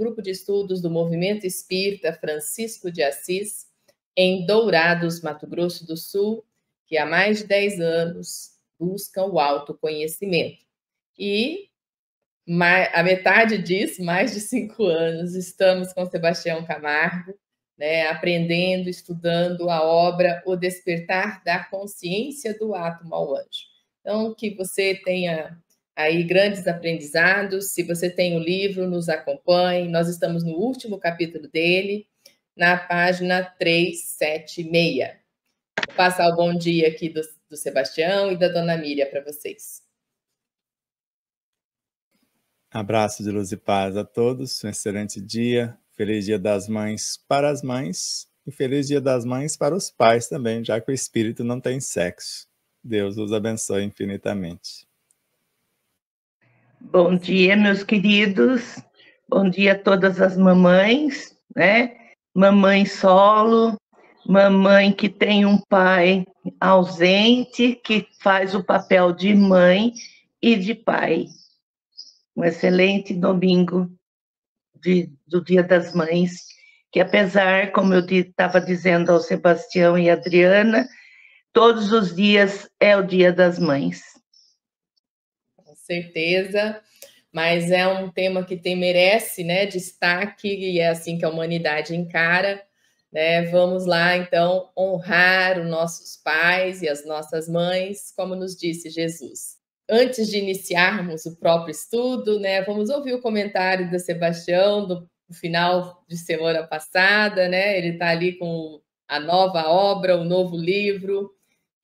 grupo de estudos do Movimento Espírita Francisco de Assis, em Dourados, Mato Grosso do Sul, que há mais de 10 anos buscam o autoconhecimento. E a metade disso, mais de 5 anos, estamos com Sebastião Camargo, né, aprendendo, estudando a obra O Despertar da Consciência do Átomo ao Anjo. Então, que você tenha aí grandes aprendizados. Se você tem o livro, nos acompanhe. Nós estamos no último capítulo dele, na página 376. Vou passar o bom dia aqui do Sebastião e da dona Miriam para vocês. Abraço de luz e paz a todos, um excelente dia, feliz Dia das Mães para as mães e feliz Dia das Mães para os pais também, já que o espírito não tem sexo. Deus os abençoe infinitamente. Bom dia, meus queridos, bom dia a todas as mamães, né? Mamãe solo, mamãe que tem um pai ausente, que faz o papel de mãe e de pai. Um excelente domingo do Dia das Mães, que apesar, como eu estava dizendo ao Sebastião e a Adriana, todos os dias é o Dia das Mães. Com certeza, mas é um tema que merece, né, destaque, e é assim que a humanidade encara, né? Vamos lá, então, honrar os nossos pais e as nossas mães, como nos disse Jesus. Antes de iniciarmos o próprio estudo, né, vamos ouvir o comentário do Sebastião do final de semana passada, né? Ele está ali com a nova obra, o novo livro,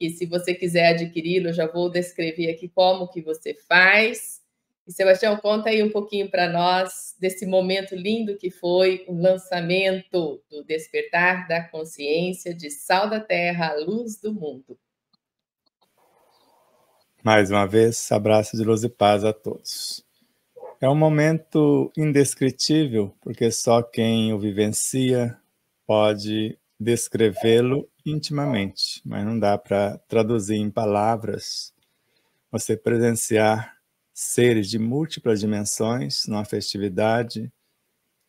e se você quiser adquiri-lo, eu já vou descrever aqui como que você faz. E, Sebastião, conta aí um pouquinho para nós desse momento lindo que foi o lançamento do Despertar da Consciência de Sal da Terra, a Luz do Mundo. Mais uma vez, abraço de luz e paz a todos. É um momento indescritível, porque só quem o vivencia pode descrevê-lo intimamente, mas não dá para traduzir em palavras. Você presenciar seres de múltiplas dimensões numa festividade,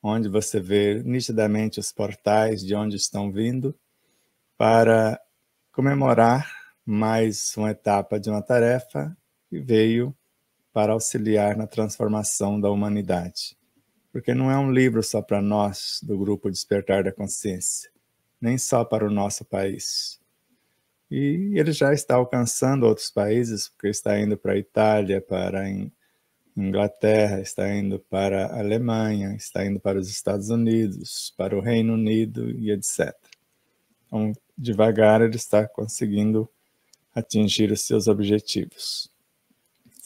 onde você vê nitidamente os portais de onde estão vindo, para comemorar mais uma etapa de uma tarefa que veio para auxiliar na transformação da humanidade. Porque não é um livro só para nós, do Grupo Despertar da Consciência, nem só para o nosso país. E ele já está alcançando outros países, porque está indo para a Itália, para a Inglaterra, está indo para a Alemanha, está indo para os Estados Unidos, para o Reino Unido e etc. Então, devagar ele está conseguindo atingir os seus objetivos.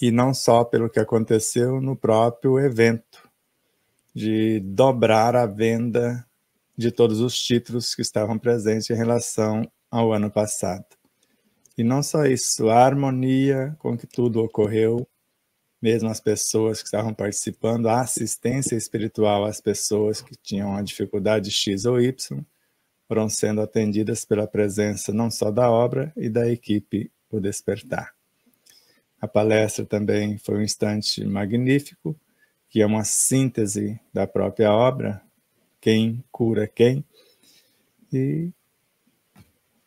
E não só pelo que aconteceu no próprio evento, de dobrar a venda de todos os títulos que estavam presentes em relação ao ano passado. E não só isso, a harmonia com que tudo ocorreu, mesmo as pessoas que estavam participando, a assistência espiritual às pessoas que tinham a dificuldade X ou Y, foram sendo atendidas pela presença não só da obra e da equipe O Despertar. A palestra também foi um instante magnífico, que é uma síntese da própria obra, Quem Cura Quem, e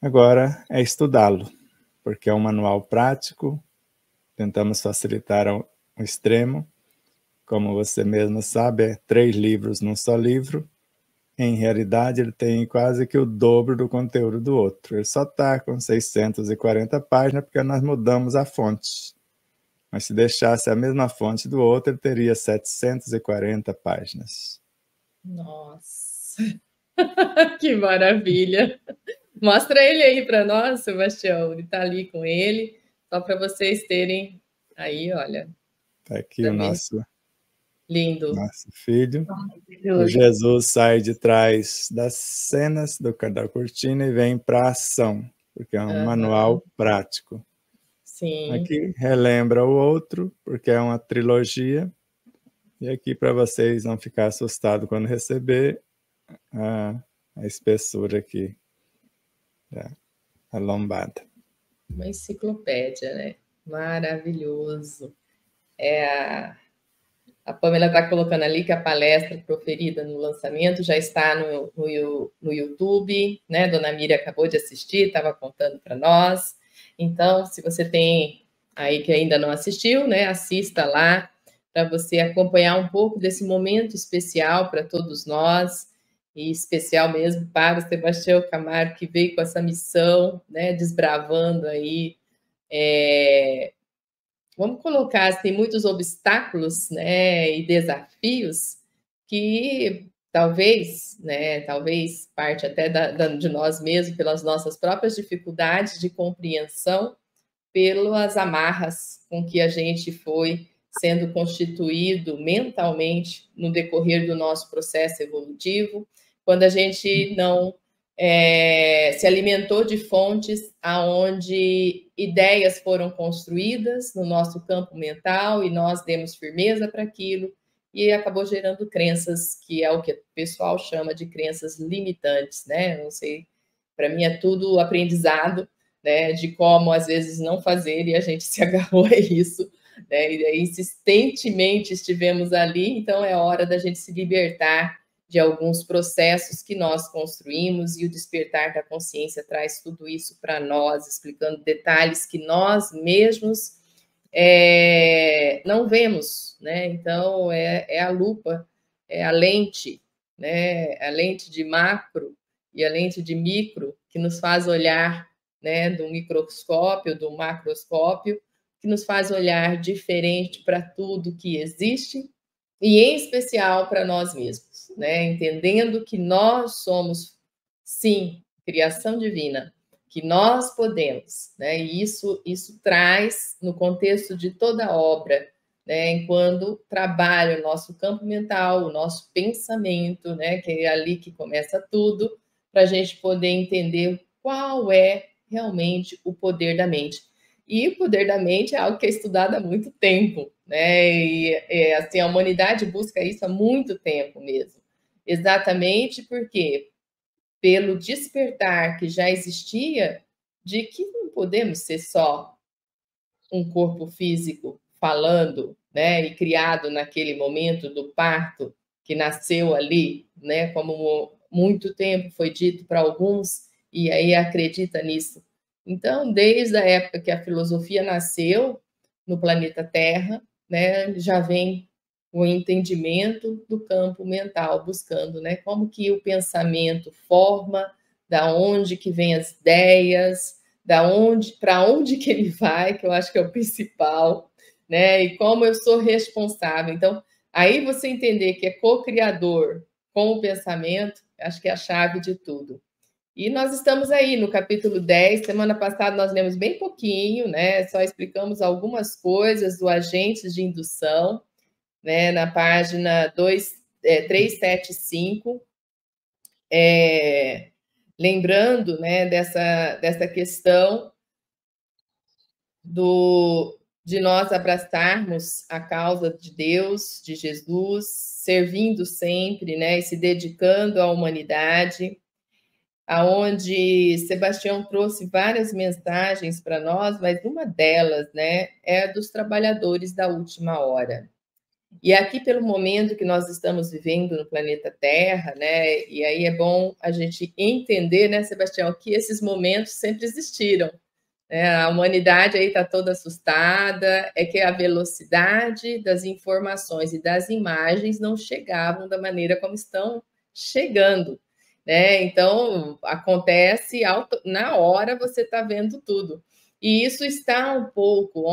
agora é estudá-lo, porque é um manual prático, tentamos facilitar ao extremo, como você mesmo sabe, é 3 livros num só livro. Em realidade, ele tem quase que o dobro do conteúdo do outro. Ele só está com 640 páginas, porque nós mudamos a fonte. Mas se deixasse a mesma fonte do outro, ele teria 740 páginas. Nossa! Que maravilha! Mostra ele aí para nós, Sebastião. Ele está ali com ele, só para vocês terem aí, olha. Está aqui o nosso... Lindo. Nosso filho. O Jesus sai de trás das cenas da cortina e vem para a ação, porque é um manual prático. Sim. Aqui relembra o outro, porque é uma trilogia. E aqui, para vocês não ficar assustados quando receber, a espessura aqui, a lombada. Uma enciclopédia, né? Maravilhoso. É A Pamela está colocando ali que a palestra proferida no lançamento já está no YouTube, né? Dona Miriam acabou de assistir, estava contando para nós. Então, se você tem aí que ainda não assistiu, né? Assista lá para você acompanhar um pouco desse momento especial para todos nós, e especial mesmo para o Sebastião Camargo, que veio com essa missão, né? Desbravando aí. Vamos colocar assim, muitos obstáculos, né, e desafios que talvez, né, talvez parte até de nós mesmos, pelas nossas próprias dificuldades de compreensão, pelas amarras com que a gente foi sendo constituído mentalmente no decorrer do nosso processo evolutivo, quando a gente não se alimentou de fontes aonde ideias foram construídas no nosso campo mental e nós demos firmeza para aquilo e acabou gerando crenças, que é o que o pessoal chama de crenças limitantes, né? Não sei, para mim é tudo aprendizado, né? De como às vezes não fazer e a gente se agarrou a isso, né? E aí, insistentemente estivemos ali, então é hora da gente se libertar de alguns processos que nós construímos, e o despertar da consciência traz tudo isso para nós, explicando detalhes que nós mesmos não vemos, né? Então, é a lupa, é a lente, né? A lente de macro e a lente de micro que nos faz olhar, né? Do microscópio, do macroscópio, que nos faz olhar diferente para tudo que existe, e em especial para nós mesmos, né? Entendendo que nós somos, sim, criação divina, que nós podemos, né? E isso traz, no contexto de toda a obra, né? Enquanto trabalha o nosso campo mental, o nosso pensamento, né? Que é ali que começa tudo, para a gente poder entender qual é realmente o poder da mente. E o poder da mente é algo que é estudado há muito tempo, né? E assim, a humanidade busca isso há muito tempo mesmo. Exatamente porque, pelo despertar que já existia, de que não podemos ser só um corpo físico falando, né? E criado naquele momento do parto, que nasceu ali, né? Como muito tempo foi dito para alguns, e aí acredita nisso. Então, desde a época que a filosofia nasceu no planeta Terra, né, já vem o entendimento do campo mental, buscando, né, como que o pensamento forma, da onde que vem as ideias, da onde, para onde que ele vai, que eu acho que é o principal, né, e como eu sou responsável. Então, aí você entender que é co-criador com o pensamento, acho que é a chave de tudo. E nós estamos aí no capítulo 10. Semana passada nós lemos bem pouquinho, né? Só explicamos algumas coisas do agentes de indução, né? Na página 375. Lembrando, né, dessa questão de nós abraçarmos a causa de Deus, de Jesus, servindo sempre, né? E se dedicando à humanidade, aonde Sebastião trouxe várias mensagens para nós, mas uma delas, né, é a dos trabalhadores da última hora. E aqui, pelo momento que nós estamos vivendo no planeta Terra, né, e aí é bom a gente entender, né, Sebastião, que esses momentos sempre existiram. A humanidade aí está toda assustada, é que a velocidade das informações e das imagens não chegavam da maneira como estão chegando, né? Então, acontece na hora, você está vendo tudo. E isso está um pouco...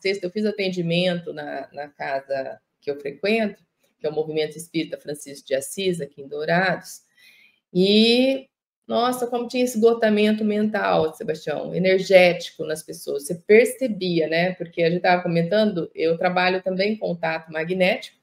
Sexta, eu fiz atendimento na casa que eu frequento, que é o Movimento Espírita Francisco de Assis, aqui em Dourados, e, nossa, como tinha esgotamento mental, Sebastião, energético nas pessoas, você percebia, né? Porque a gente estava comentando, eu trabalho também com tato magnético,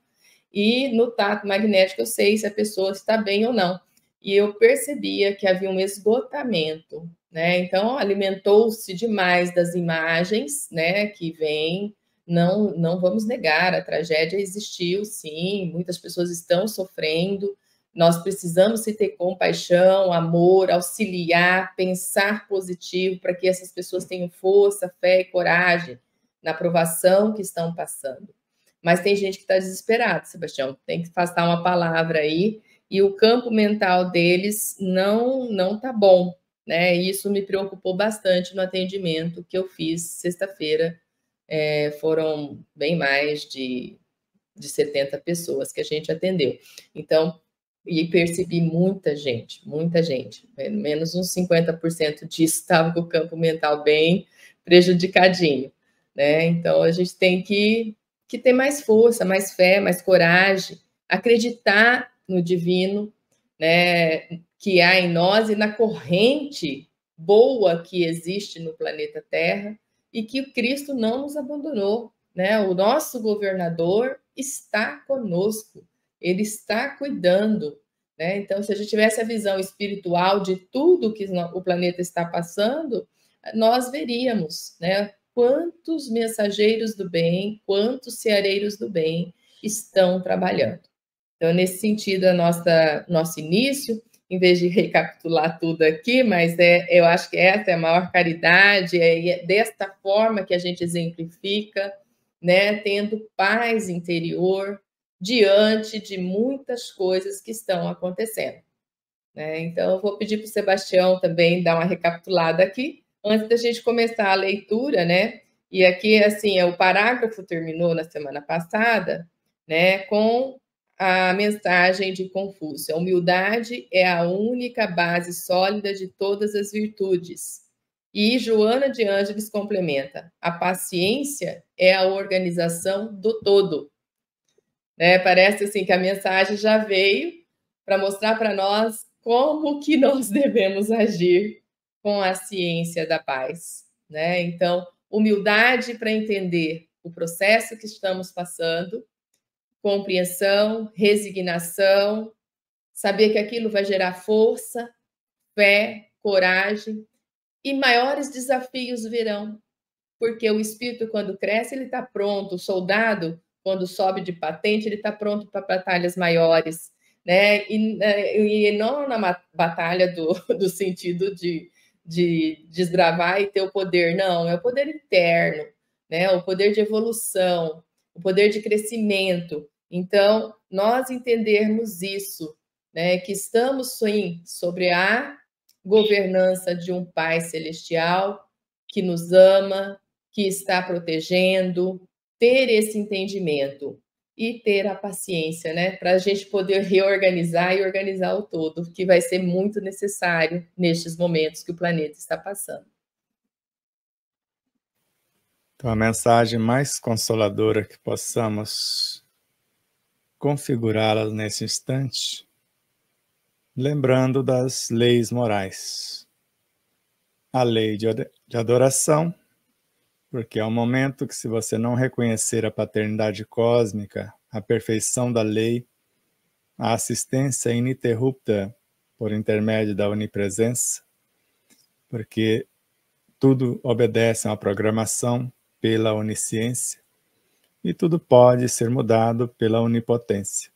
e no tato magnético eu sei se a pessoa está bem ou não. E eu percebia que havia um esgotamento, né? Então, alimentou-se demais das imagens, né, que vêm. Não vamos negar, a tragédia existiu, sim, muitas pessoas estão sofrendo, nós precisamos se ter compaixão, amor, auxiliar, pensar positivo para que essas pessoas tenham força, fé e coragem na provação que estão passando. Mas tem gente que está desesperada, Sebastião, tem que passar uma palavra aí, e o campo mental deles não está bom, né? E isso me preocupou bastante no atendimento que eu fiz sexta-feira. Foram bem mais de 70 pessoas que a gente atendeu. Então, e percebi muita gente, pelo menos uns 50% disso estava com o campo mental bem prejudicadinho, né? Então, a gente tem que ter mais força, mais fé, mais coragem, acreditar no divino, né, que há em nós e na corrente boa que existe no planeta Terra, e que o Cristo não nos abandonou, né? O nosso governador está conosco, ele está cuidando, né? Então, se a gente tivesse a visão espiritual de tudo que o planeta está passando, nós veríamos, né? Quantos mensageiros do bem, quantos ceareiros do bem estão trabalhando. Então, nesse sentido, nosso início, em vez de recapitular tudo aqui, mas eu acho que essa é a maior caridade, é desta forma que a gente exemplifica, né, tendo paz interior diante de muitas coisas que estão acontecendo, né? Então, eu vou pedir para o Sebastião também dar uma recapitulada aqui, antes da gente começar a leitura, né? E aqui, assim, o parágrafo terminou na semana passada, né, com a mensagem de Confúcio: a humildade é a única base sólida de todas as virtudes. E Joana de Ângeles complementa: a paciência é a organização do todo. Né? Parece assim que a mensagem já veio para mostrar para nós como que nós devemos agir com a ciência da paz, né? Então, humildade para entender o processo que estamos passando, compreensão, resignação, saber que aquilo vai gerar força, fé, coragem, e maiores desafios virão, porque o espírito, quando cresce, ele está pronto. O soldado, quando sobe de patente, ele está pronto para batalhas maiores, né? E não na batalha do sentido de desbravar e ter o poder, não, é o poder interno, né? O poder de evolução, o poder de crescimento. Então, nós entendermos isso, né? Que estamos, sim, sobre a governança de um Pai Celestial que nos ama, que está protegendo, ter esse entendimento e ter a paciência, né, para a gente poder reorganizar e organizar o todo, que vai ser muito necessário nestes momentos que o planeta está passando. Então, a mensagem mais consoladora que possamos configurá-la nesse instante, lembrando das leis morais. A lei de adoração, porque é um momento que, se você não reconhecer a paternidade cósmica, a perfeição da lei, a assistência ininterrupta por intermédio da onipresença, porque tudo obedece a uma programação pela onisciência e tudo pode ser mudado pela onipotência.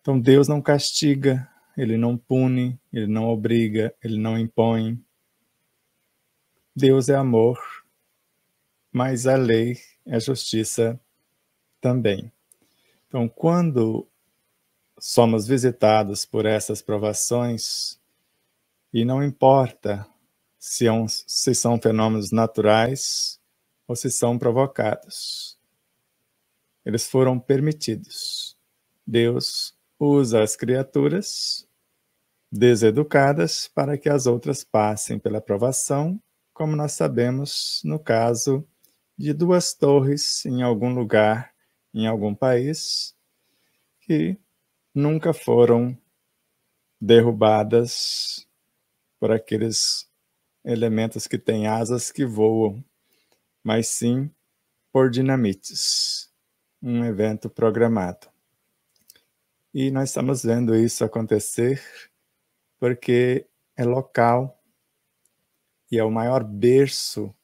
Então, Deus não castiga, Ele não pune, Ele não obriga, Ele não impõe. Deus é amor, mas a lei é justiça também. Então, quando somos visitados por essas provações, e não importa se são fenômenos naturais ou se são provocados, eles foram permitidos. Deus usa as criaturas deseducadas para que as outras passem pela provação, como nós sabemos no caso de 2 torres em algum lugar, em algum país, que nunca foram derrubadas por aqueles elementos que têm asas que voam, mas sim por dinamites, um evento programado. E nós estamos vendo isso acontecer porque é local e é o maior berço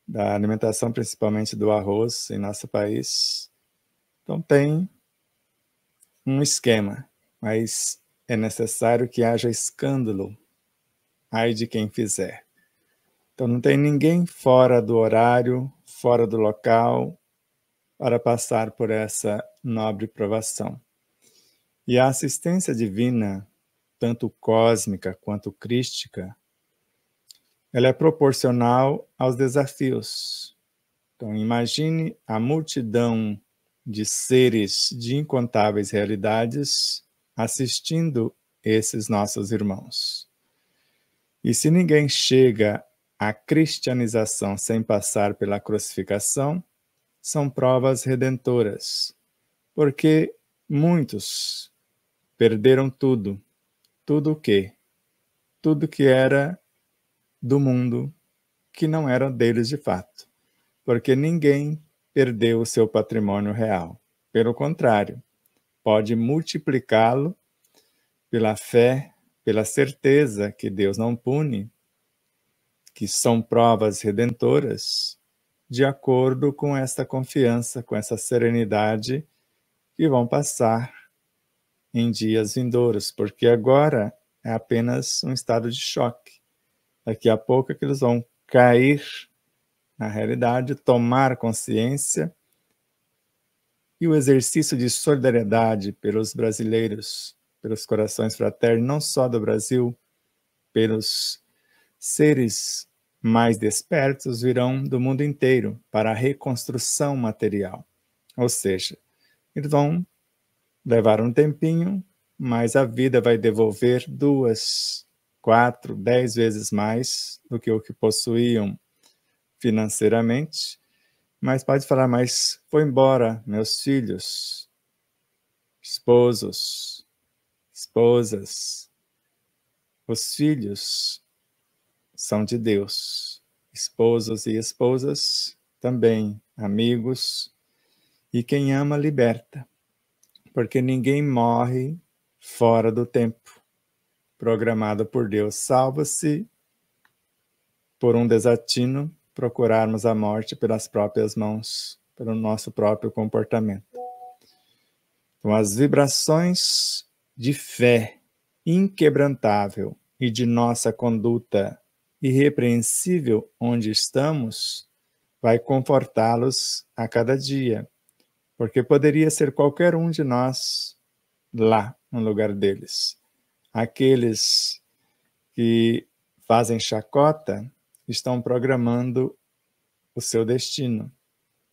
da alimentação, principalmente do arroz, em nosso país. Então tem um esquema, mas é necessário que haja escândalo, ai de quem fizer. Então não tem ninguém fora do horário, fora do local, para passar por essa nobre provação. E a assistência divina, tanto cósmica quanto crística, ela é proporcional aos desafios. Então, imagine a multidão de seres de incontáveis realidades assistindo esses nossos irmãos. E se ninguém chega à cristianização sem passar pela crucificação, são provas redentoras, porque muitos perderam tudo. Tudo o quê? Tudo que era do mundo, que não era deles de fato. Porque ninguém perdeu o seu patrimônio real. Pelo contrário, pode multiplicá-lo pela fé, pela certeza que Deus não pune, que são provas redentoras, de acordo com esta confiança, com essa serenidade que vão passar em dias vindouros, porque agora é apenas um estado de choque. Daqui a pouco é que eles vão cair na realidade, tomar consciência, e o exercício de solidariedade pelos brasileiros, pelos corações fraternos, não só do Brasil, pelos seres mais despertos, virão do mundo inteiro para a reconstrução material. Ou seja, eles vão levar um tempinho, mas a vida vai devolver 2, 4, 10 vezes mais do que o que possuíam financeiramente. Mas pode falar, mas foi embora meus filhos, esposos, esposas. Os filhos são de Deus, esposos e esposas também, amigos, e quem ama liberta, porque ninguém morre fora do tempo programado por Deus, salva-se por um desatino procurarmos a morte pelas próprias mãos, pelo nosso próprio comportamento. Então, as vibrações de fé inquebrantável e de nossa conduta irrepreensível onde estamos, vai confortá-los a cada dia, porque poderia ser qualquer um de nós lá no lugar deles. Aqueles que fazem chacota estão programando o seu destino,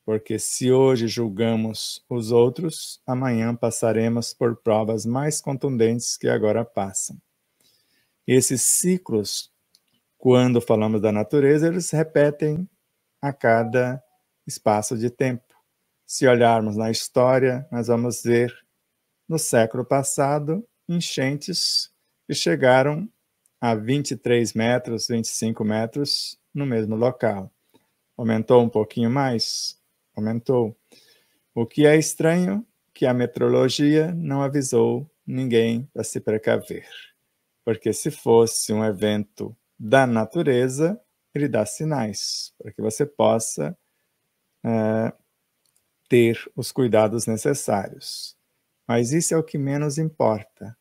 porque se hoje julgamos os outros, amanhã passaremos por provas mais contundentes que agora passam. Esses ciclos, quando falamos da natureza, eles repetem a cada espaço de tempo. Se olharmos na história, nós vamos ver no século passado enchentes que chegaram a 23 metros, 25 metros no mesmo local. Aumentou um pouquinho mais? Aumentou. O que é estranho, que a meteorologia não avisou ninguém para se precaver. Porque se fosse um evento da natureza, ele dá sinais para que você possa ter os cuidados necessários. Mas isso é o que menos importa.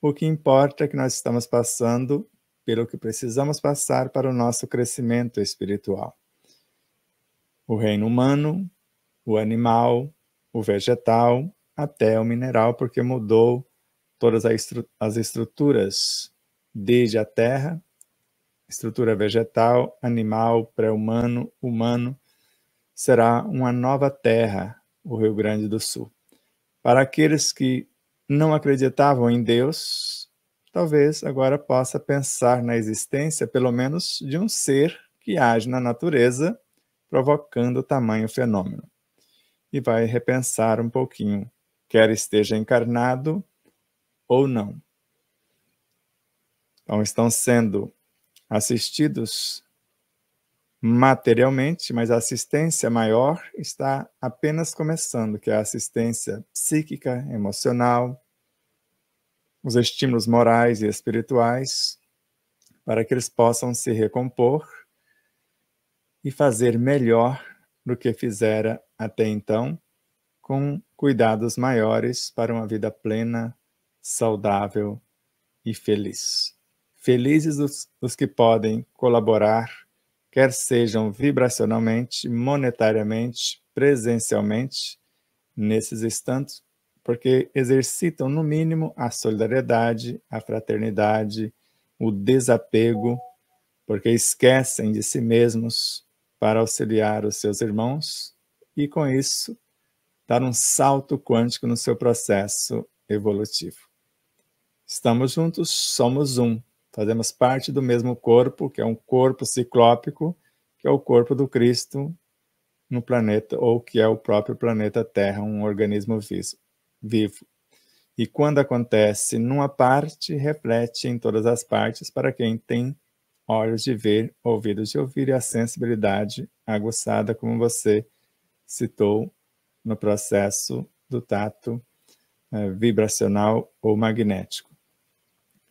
O que importa é que nós estamos passando pelo que precisamos passar para o nosso crescimento espiritual. O reino humano, o animal, o vegetal, até o mineral, porque mudou todas as estruturas, desde a terra, estrutura vegetal, animal, pré-humano, humano, será uma nova terra, o Rio Grande do Sul. Para aqueles que não acreditavam em Deus, talvez agora possa pensar na existência, pelo menos, de um ser que age na natureza, provocando tamanho fenômeno. E vai repensar um pouquinho, quer esteja encarnado ou não. Então, estão sendo assistidos materialmente, mas a assistência maior está apenas começando, que é a assistência psíquica, emocional, os estímulos morais e espirituais, para que eles possam se recompor e fazer melhor do que fizera até então, com cuidados maiores para uma vida plena, saudável e feliz. Felizes os que podem colaborar, quer sejam vibracionalmente, monetariamente, presencialmente nesses instantes, porque exercitam, no mínimo, a solidariedade, a fraternidade, o desapego, porque esquecem de si mesmos para auxiliar os seus irmãos e, com isso, dar um salto quântico no seu processo evolutivo. Estamos juntos, somos um. Fazemos parte do mesmo corpo, que é um corpo ciclópico, que é o corpo do Cristo no planeta, ou que é o próprio planeta Terra, um organismo vivo. E quando acontece numa parte, reflete em todas as partes para quem tem olhos de ver, ouvidos de ouvir e a sensibilidade aguçada, como você citou no processo do tato vibracional ou magnético.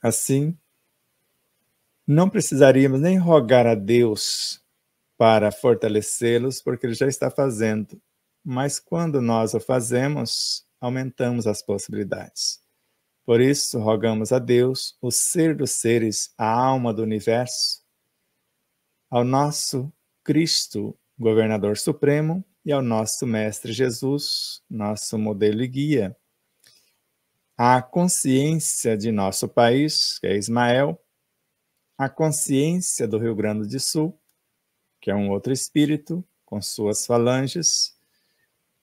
Assim, não precisaríamos nem rogar a Deus para fortalecê-los, porque Ele já está fazendo. Mas quando nós o fazemos, aumentamos as possibilidades. Por isso, rogamos a Deus, o ser dos seres, a alma do universo, ao nosso Cristo, governador supremo, e ao nosso Mestre Jesus, nosso modelo e guia, a consciência de nosso país, que é Ismael, a consciência do Rio Grande do Sul, que é um outro espírito, com suas falanges,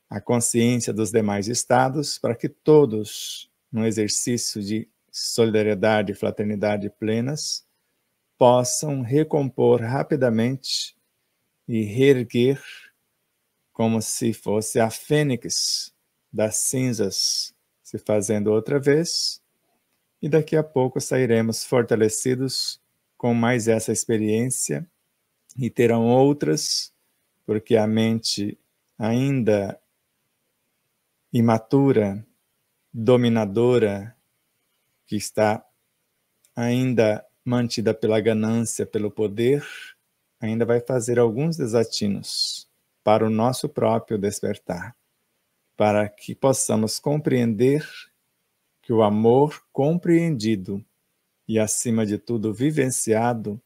a consciência dos demais estados, para que todos, no exercício de solidariedade e fraternidade plenas, possam recompor rapidamente e reerguer como se fosse a fênix das cinzas se fazendo outra vez, e daqui a pouco sairemos fortalecidos com mais essa experiência, e terão outras, porque a mente ainda imatura, dominadora, que está ainda mantida pela ganância, pelo poder, ainda vai fazer alguns desatinos para o nosso próprio despertar, para que possamos compreender que o amor compreendido e, acima de tudo, vivenciado,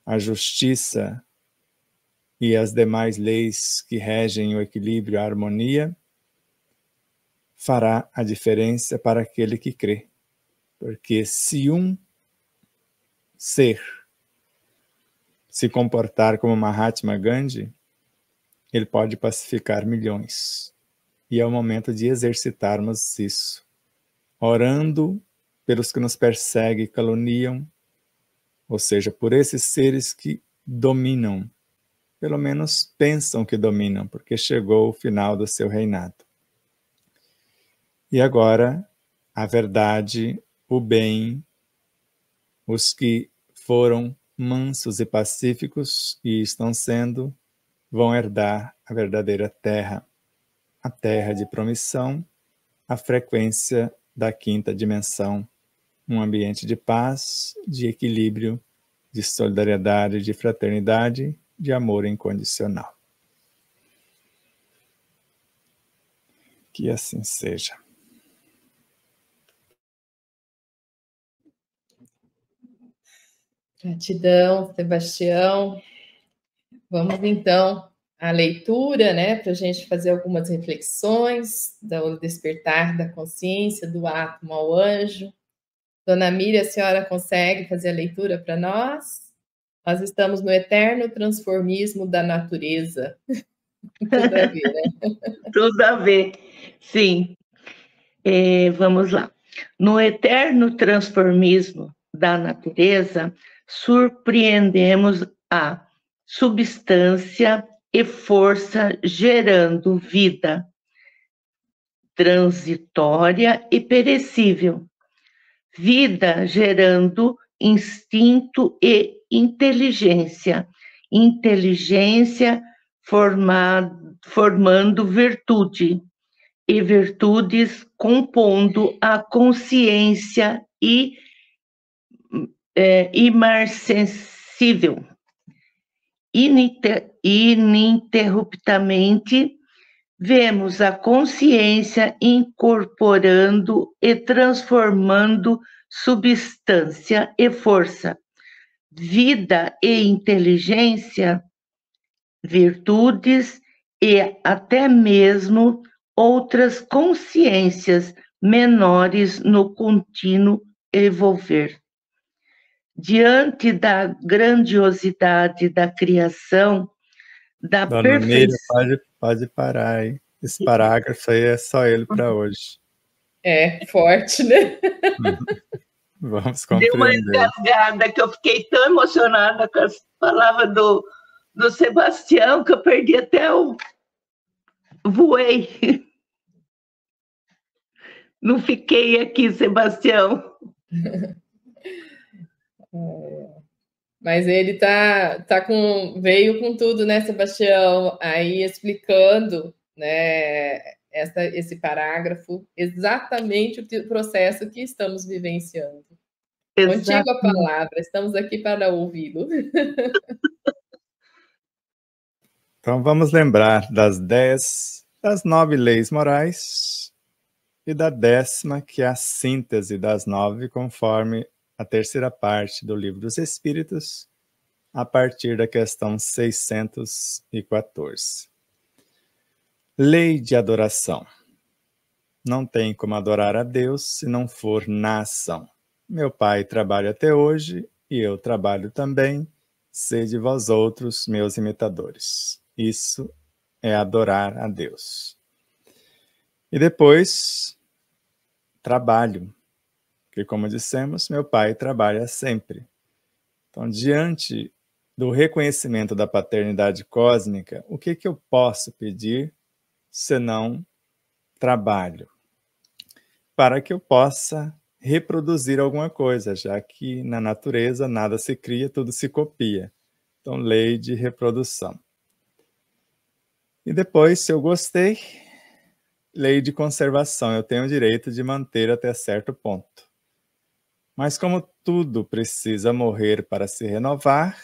a justiça e as demais leis que regem o equilíbrio e a harmonia, fará a diferença para aquele que crê. Porque se um ser se comportar como Mahatma Gandhi, ele pode pacificar milhões. E é o momento de exercitarmos isso, orando pelos que nos perseguem e caluniam, ou seja, por esses seres que dominam, pelo menos pensam que dominam, porque chegou o final do seu reinado. E agora, a verdade, o bem, os que foram mansos e pacíficos e estão sendo, vão herdar a verdadeira terra, a terra de promissão, a frequência da quinta dimensão, um ambiente de paz, de equilíbrio, de solidariedade, de fraternidade, de amor incondicional. Que assim seja. Gratidão, Sebastião. Vamos então à leitura, né, para a gente fazer algumas reflexões do despertar da consciência, do átomo ao anjo. Dona Miriam, a senhora consegue fazer a leitura para nós? Nós estamos no eterno transformismo da natureza. Tudo a ver, né? Tudo a ver, sim. Vamos lá. No eterno transformismo da natureza, surpreendemos a substância e força gerando vida transitória e perecível, vida gerando instinto e inteligência, inteligência formando virtude, e virtudes compondo a consciência imarcessível. Ininterruptamente, vemos a consciência incorporando e transformando substância e força, vida e inteligência, virtudes e até mesmo outras consciências menores no contínuo evolver. Diante da grandiosidade da criação, da Dona Miriam, perfeição. pode parar, hein? Esse parágrafo aí é só ele para hoje. É forte, né? Vamos Deu uma compreender. engasgada que eu fiquei tão emocionada com as palavras do Sebastião que eu perdi até o voei. Não fiquei aqui, Sebastião. Mas ele veio com tudo, né, Sebastião? Aí explicando, né, esse parágrafo, exatamente o processo que estamos vivenciando. Contigo a palavra, estamos aqui para ouvi-lo. Então vamos lembrar das 9 leis morais e da 10ª, que é a síntese das 9, conforme a terceira parte do Livro dos Espíritos, a partir da questão 614. Lei de adoração. Não tem como adorar a Deus se não for na ação. Meu pai trabalha até hoje e eu trabalho também. Sede vós outros, meus imitadores. Isso é adorar a Deus. E depois, trabalho. Que, como dissemos, meu pai trabalha sempre. Então, diante do reconhecimento da paternidade cósmica, o que eu posso pedir senão trabalho? Para que eu possa reproduzir alguma coisa, já que na natureza nada se cria, tudo se copia. Então, lei de reprodução. E depois, se eu gostei, lei de conservação. Eu tenho o direito de manter até certo ponto. Mas como tudo precisa morrer para se renovar,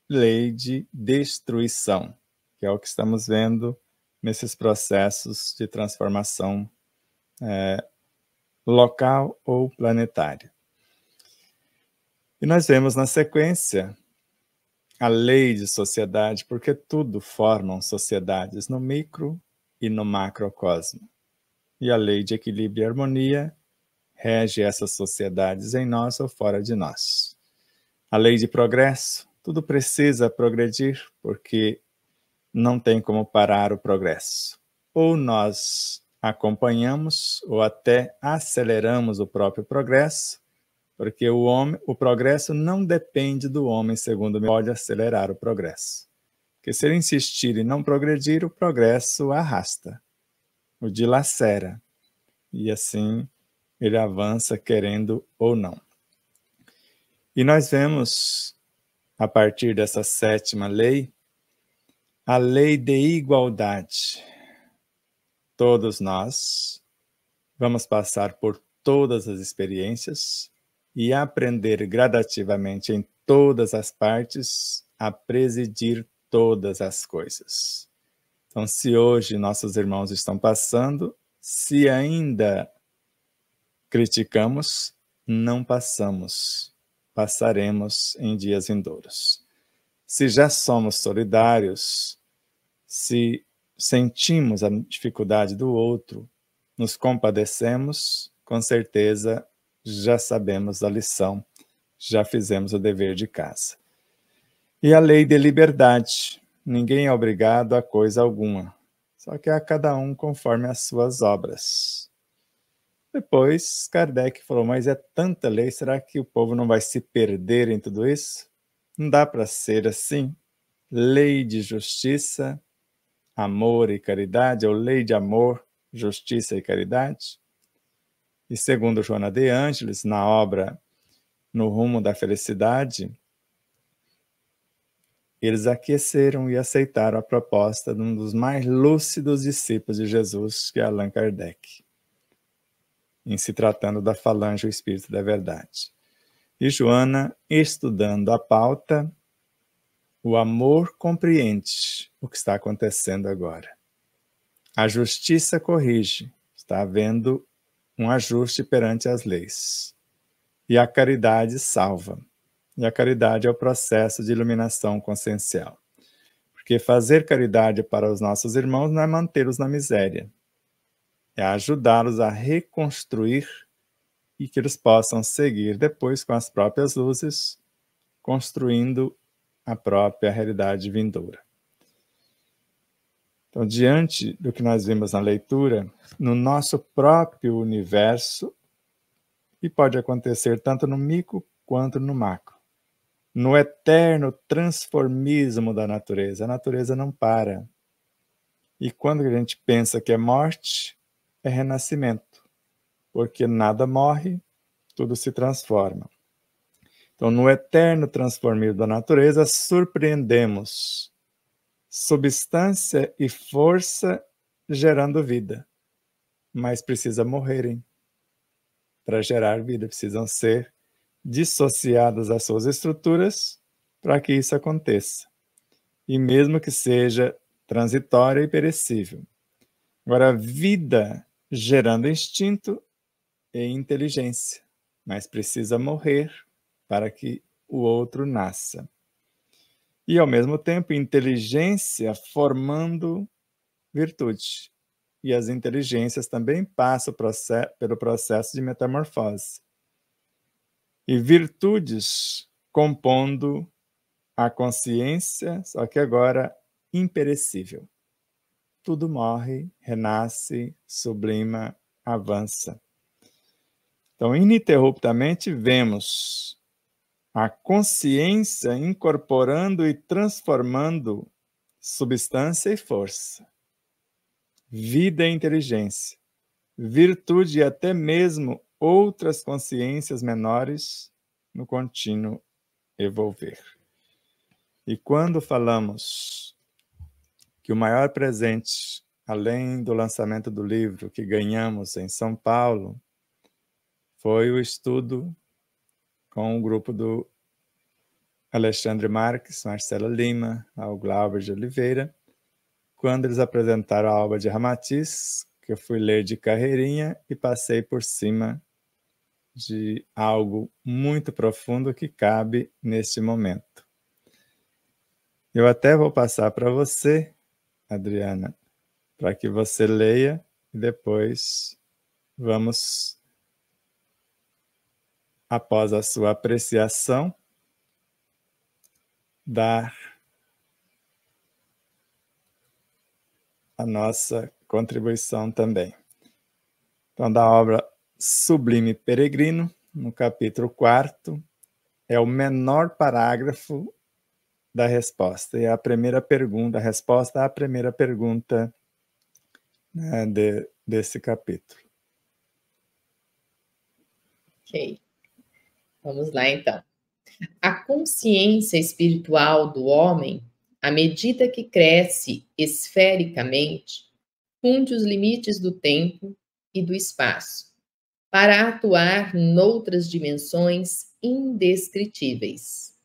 lei de destruição, que é o que estamos vendo nesses processos de transformação local ou planetária. E nós vemos na sequência a lei de sociedade, porque tudo formam sociedades no micro e no macrocosmo. E a lei de equilíbrio e harmonia rege essas sociedades em nós ou fora de nós. A lei de progresso, tudo precisa progredir, porque não tem como parar o progresso. Ou nós acompanhamos, ou até aceleramos o próprio progresso, porque o progresso não depende do homem, segundo me, pode acelerar o progresso. Porque se ele insistir em não progredir, o progresso arrasta, o dilacera, e assim ele avança querendo ou não. E nós vemos, a partir dessa 7ª lei, a lei de igualdade. Todos nós vamos passar por todas as experiências e aprender gradativamente em todas as partes a presidir todas as coisas. Então, se hoje nossos irmãos estão passando, se ainda criticamos, não passamos, passaremos em dias vindouros. Se já somos solidários, se sentimos a dificuldade do outro, nos compadecemos, com certeza já sabemos a lição, já fizemos o dever de casa. E a lei de liberdade. Ninguém é obrigado a coisa alguma, só que a cada um conforme as suas obras. Depois, Kardec falou, mas é tanta lei, será que o povo não vai se perder em tudo isso? Não dá para ser assim. Lei de justiça, amor e caridade, ou lei de amor, justiça e caridade. E segundo Joana de Ângeles, na obra No Rumo da Felicidade, eles aqueceram e aceitaram a proposta de um dos mais lúcidos discípulos de Jesus, que é Allan Kardec, em se tratando da falange, o Espírito da Verdade. E Joana, estudando a pauta, o amor compreende o que está acontecendo agora. A justiça corrige, está havendo um ajuste perante as leis. E a caridade salva. E a caridade é o processo de iluminação consciencial. Porque Porque fazer caridade para os nossos irmãos não é mantê-los na miséria, é ajudá-los a reconstruir e que eles possam seguir depois com as próprias luzes, construindo a própria realidade vindoura. Então, diante do que nós vimos na leitura, no nosso próprio universo, e pode acontecer tanto no micro quanto no macro, no eterno transformismo da natureza, a natureza não para. E quando a gente pensa que é morte, é renascimento, porque nada morre, tudo se transforma. Então, no eterno transformismo da natureza, surpreendemos substância e força gerando vida, mas precisa morrerem para gerar vida, precisam ser dissociadas das suas estruturas para que isso aconteça. E mesmo que seja transitória e perecível. Agora, vida gerando instinto e inteligência, mas precisa morrer para que o outro nasça. E, ao mesmo tempo, inteligência formando virtude. E as inteligências também passam pelo processo de metamorfose. E virtudes compondo a consciência, só que agora imperecível. Tudo morre, renasce, sublima, avança. Então, ininterruptamente, vemos a consciência incorporando e transformando substância e força, vida e inteligência, virtude e até mesmo outras consciências menores no contínuo evolver. E quando falamos que o maior presente, além do lançamento do livro que ganhamos em São Paulo, foi o estudo com o grupo do Alexandre Marques, Marcela Lima, ao Glauber de Oliveira, quando eles apresentaram a obra de Ramatiz, que eu fui ler de carreirinha e passei por cima de algo muito profundo que cabe neste momento. Eu até vou passar para você, Adriana, para que você leia e depois vamos, após a sua apreciação, dar a nossa contribuição também. Então, da obra Sublime Peregrino, no capítulo 4, é o menor parágrafo da resposta. E é a primeira pergunta, a resposta à primeira pergunta, né, desse capítulo. Ok. Vamos lá, então. A consciência espiritual do homem, à medida que cresce esfericamente, funde os limites do tempo e do espaço, para atuar noutras dimensões indescritíveis.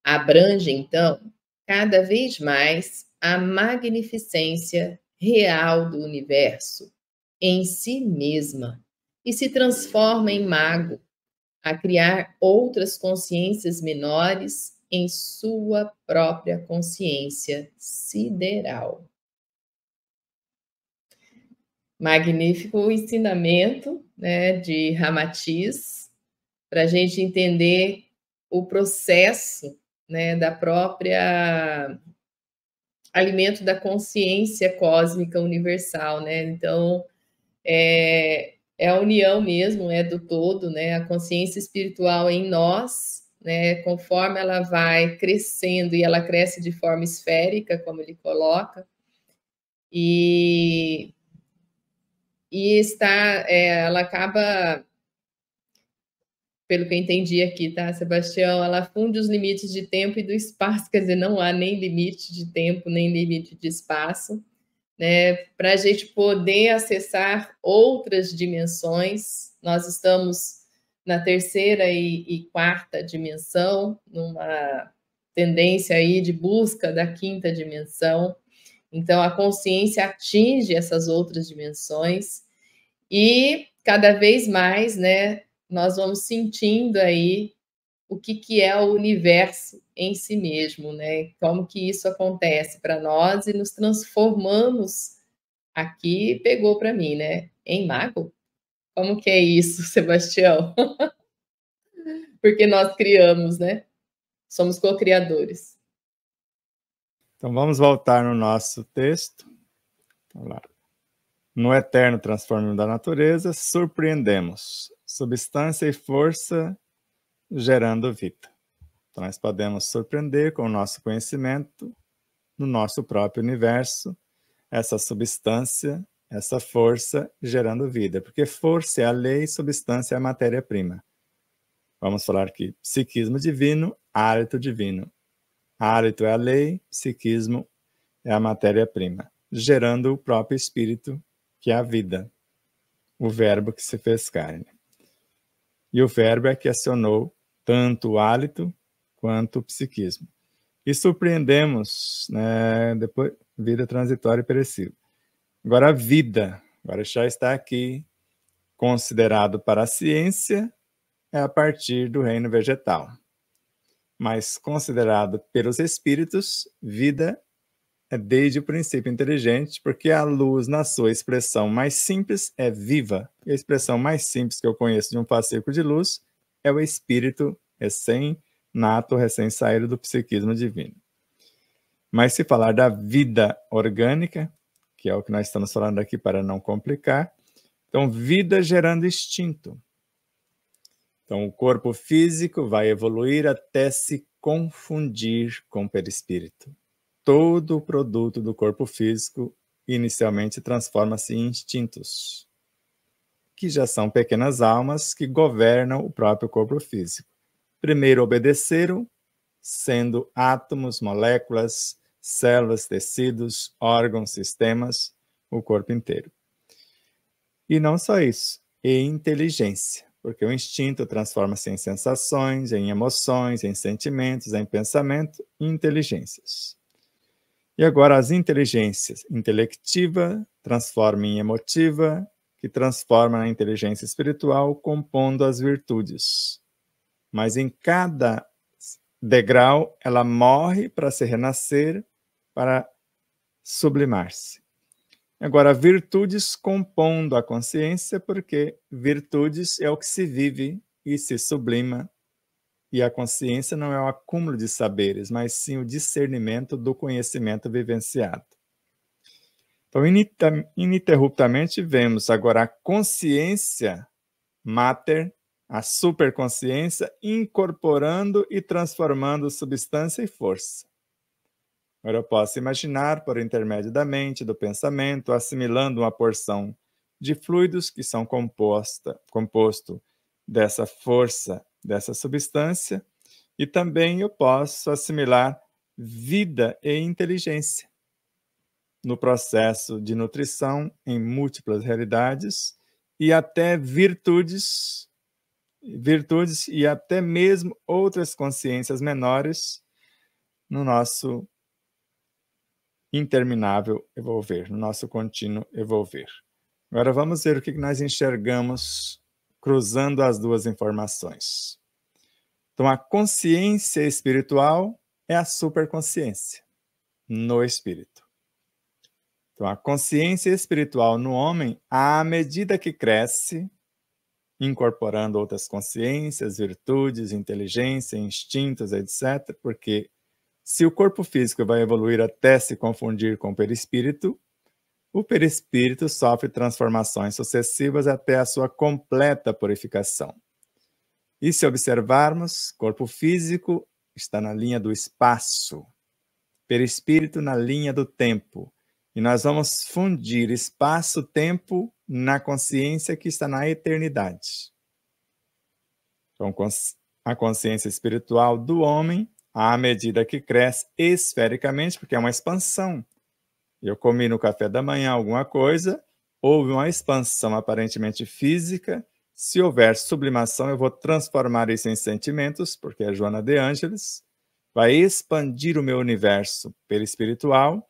Abrange, então, cada vez mais a magnificência real do universo em si mesma e se transforma em mago, a criar outras consciências menores em sua própria consciência sideral. Magnífico ensinamento, né, de Ramatiz, para a gente entender o processo, né, da própria alimento da consciência cósmica universal, né? Então, é a união mesmo, é do todo, né? A consciência espiritual em nós, né? Conforme ela vai crescendo e ela cresce de forma esférica, como ele coloca, e ela acaba, pelo que eu entendi aqui, tá, Sebastião? Ela funde os limites de tempo e do espaço, quer dizer, não há nem limite de tempo, nem limite de espaço, né? Para a gente poder acessar outras dimensões. Nós estamos na terceira e quarta dimensão, numa tendência aí de busca da quinta dimensão. Então, a consciência atinge essas outras dimensões e cada vez mais, né, nós vamos sentindo aí o que é o universo em si mesmo, né? Como que isso acontece para nós e nos transformamos. Aqui pegou para mim, né? Em mago? Como que é isso, Sebastião? Porque nós criamos, né? Somos co-criadores. Então vamos voltar no nosso texto. Vamos lá. No eterno transformo da natureza, surpreendemos substância e força gerando vida. Então nós podemos surpreender com o nosso conhecimento no nosso próprio universo, essa substância, essa força gerando vida, porque força é a lei, substância é a matéria-prima. Vamos falar aqui, psiquismo divino, hálito divino. Hálito é a lei, psiquismo é a matéria-prima, gerando o próprio espírito, que é a vida, o verbo que se fez carne. E o verbo é que acionou tanto o hálito quanto o psiquismo. E surpreendemos, né, depois, vida transitória e perecível. Agora a vida, agora já está aqui, considerado para a ciência, é a partir do reino vegetal. Mas considerado pelos espíritos, vida é desde o princípio inteligente, porque a luz, na sua expressão mais simples, é viva. E a expressão mais simples que eu conheço de um fascículo de luz é o espírito recém-nato, recém-saído do psiquismo divino. Mas se falar da vida orgânica, que é o que nós estamos falando aqui para não complicar, então vida gerando instinto. Então o corpo físico vai evoluir até se confundir com o perispírito. Todo o produto do corpo físico inicialmente transforma-se em instintos, que já são pequenas almas que governam o próprio corpo físico. Primeiro obedeceram, sendo átomos, moléculas, células, tecidos, órgãos, sistemas, o corpo inteiro. E não só isso, e inteligência, porque o instinto transforma-se em sensações, em emoções, em sentimentos, em pensamento, em inteligências. E agora as inteligências, intelectiva transforma em emotiva, que transforma na inteligência espiritual, compondo as virtudes. Mas em cada degrau, ela morre para se renascer, para sublimar-se. Agora, virtudes compondo a consciência, porque virtudes é o que se vive e se sublima, e a consciência não é o acúmulo de saberes, mas sim o discernimento do conhecimento vivenciado. Então, ininterruptamente vemos agora a consciência mater, a superconsciência, incorporando e transformando substância e força. Agora eu posso imaginar, por intermédio da mente, do pensamento, assimilando uma porção de fluidos que são composto dessa força, dessa substância, e também eu posso assimilar vida e inteligência no processo de nutrição em múltiplas realidades e até virtudes e até mesmo outras consciências menores no nosso interminável evolver, no nosso contínuo evolver. Agora vamos ver o que nós enxergamos cruzando as duas informações. Então, a consciência espiritual é a superconsciência no espírito. Então, a consciência espiritual no homem, à medida que cresce, incorporando outras consciências, virtudes, inteligência, instintos, etc., porque se o corpo físico vai evoluir até se confundir com o perispírito sofre transformações sucessivas até a sua completa purificação. E se observarmos, corpo físico está na linha do espaço, perispírito na linha do tempo. E nós vamos fundir espaço-tempo na consciência que está na eternidade. Então, a consciência espiritual do homem, à medida que cresce esfericamente, porque é uma expansão. Eu comi no café da manhã alguma coisa, houve uma expansão aparentemente física. Se houver sublimação, eu vou transformar isso em sentimentos, porque a Joana de Ângeles vai expandir o meu universo perispiritual,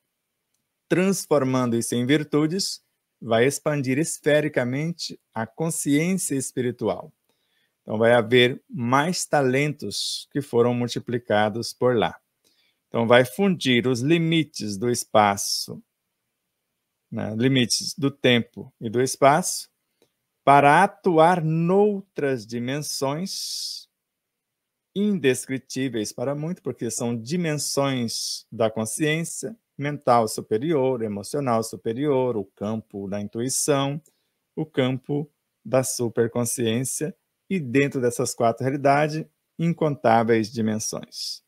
transformando isso em virtudes, vai expandir esfericamente a consciência espiritual. Então, vai haver mais talentos que foram multiplicados por lá. Então, vai fundir os limites do espaço, né, limites do tempo e do espaço, para atuar noutras dimensões indescritíveis para muito, porque são dimensões da consciência, mental superior, emocional superior, o campo da intuição, o campo da superconsciência, e dentro dessas 4 realidades, incontáveis dimensões.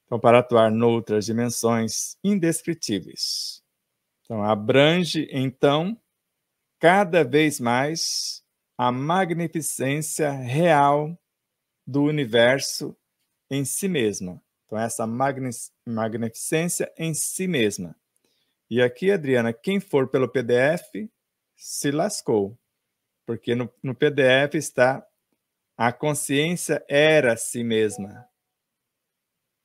Então, para atuar noutras dimensões indescritíveis. Então, abrange, então, cada vez mais a magnificência real do universo em si mesma. Então, essa magnificência em si mesma. E aqui, Adriana, quem for pelo PDF se lascou, porque no PDF está a consciência era si mesma.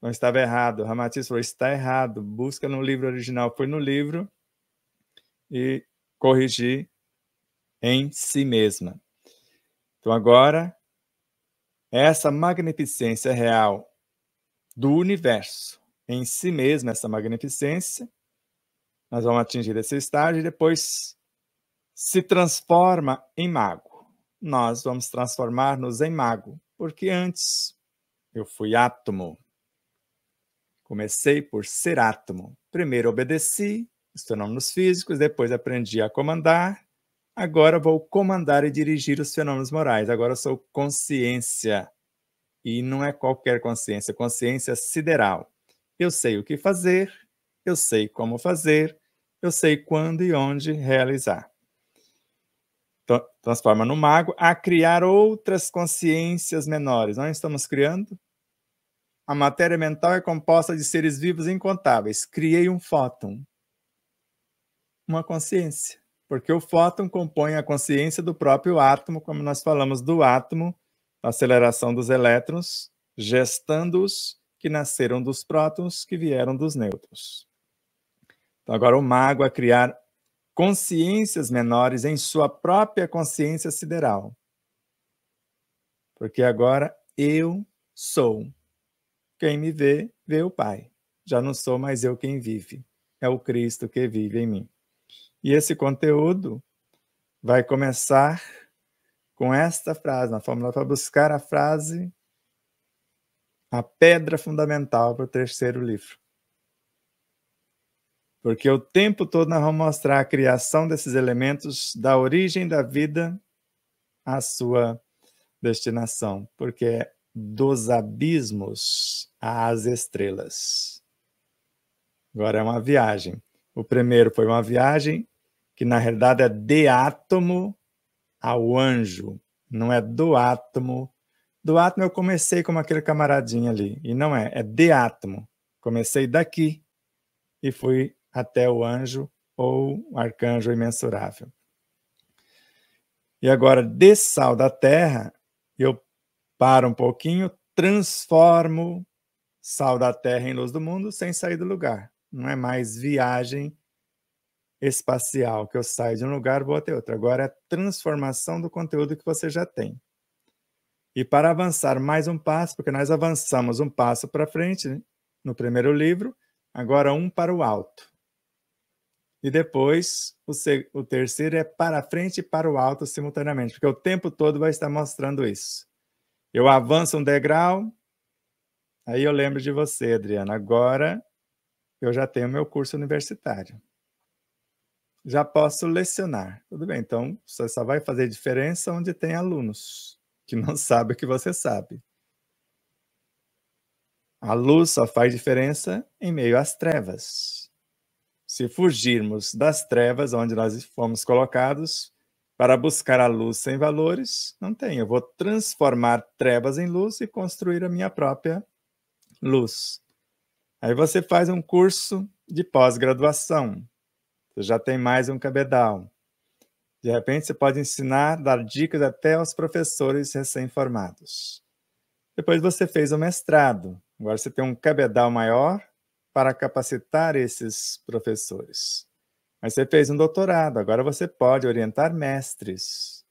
Não estava errado. Ramatiz falou, está errado. Busca no livro original. Foi no livro e corrigi em si mesma. Então, agora, essa magnificência real do universo em si mesma, essa magnificência, nós vamos atingir esse estágio e depois se transforma em mago. Nós vamos transformar-nos em mago, porque antes eu fui átomo. Comecei por ser átomo. Primeiro obedeci os fenômenos físicos, depois aprendi a comandar. Agora vou comandar e dirigir os fenômenos morais. Agora sou consciência. E não é qualquer consciência, consciência sideral. Eu sei o que fazer, eu sei como fazer, eu sei quando e onde realizar. Transforma no mago a criar outras consciências menores. Nós estamos criando. A matéria mental é composta de seres vivos incontáveis. Criei um fóton. Uma consciência. Porque o fóton compõe a consciência do próprio átomo, como nós falamos do átomo, a aceleração dos elétrons, gestando-os, que nasceram dos prótons, que vieram dos nêutrons. Então, agora o mago a criar consciências menores em sua própria consciência sideral. Porque agora eu sou. Quem me vê, vê o Pai. Já não sou mais eu quem vive. É o Cristo que vive em mim. E esse conteúdo vai começar com esta frase. Nós fomos lá para buscar a frase, a pedra fundamental para o 3º livro. Porque o tempo todo nós vamos mostrar a criação desses elementos da origem da vida à sua destinação. Porque é dos abismos às estrelas. Agora é uma viagem. O primeiro foi uma viagem que, na realidade, é de átomo ao anjo. Não é do átomo. Do átomo eu comecei como aquele camaradinho ali. E não é. É de átomo. Comecei daqui e fui até o anjo ou o arcanjo imensurável. E agora, de sal da terra, eu paro um pouquinho, transformo sal da terra em luz do mundo sem sair do lugar. Não é mais viagem espacial, que eu saio de um lugar e vou até outro. Agora é transformação do conteúdo que você já tem. E para avançar mais um passo, porque nós avançamos um passo para frente, né, no primeiro livro, agora um para o alto. E depois, o terceiro é para frente e para o alto simultaneamente, porque o tempo todo vai estar mostrando isso. Eu avanço um degrau, aí eu lembro de você, Adriana. Agora eu já tenho meu curso universitário. Já posso lecionar. Tudo bem, então você só vai fazer diferença onde tem alunos que não sabem o que você sabe. A luz só faz diferença em meio às trevas. Se fugirmos das trevas onde nós fomos colocados para buscar a luz sem valores, não tem. Eu vou transformar trevas em luz e construir a minha própria luz. Aí você faz um curso de pós-graduação. Você já tem mais um cabedal. De repente, você pode ensinar, dar dicas até aos professores recém-formados. Depois você fez o mestrado. Agora você tem um cabedal maior para capacitar esses professores. Mas você fez um doutorado. Agora você pode orientar mestres.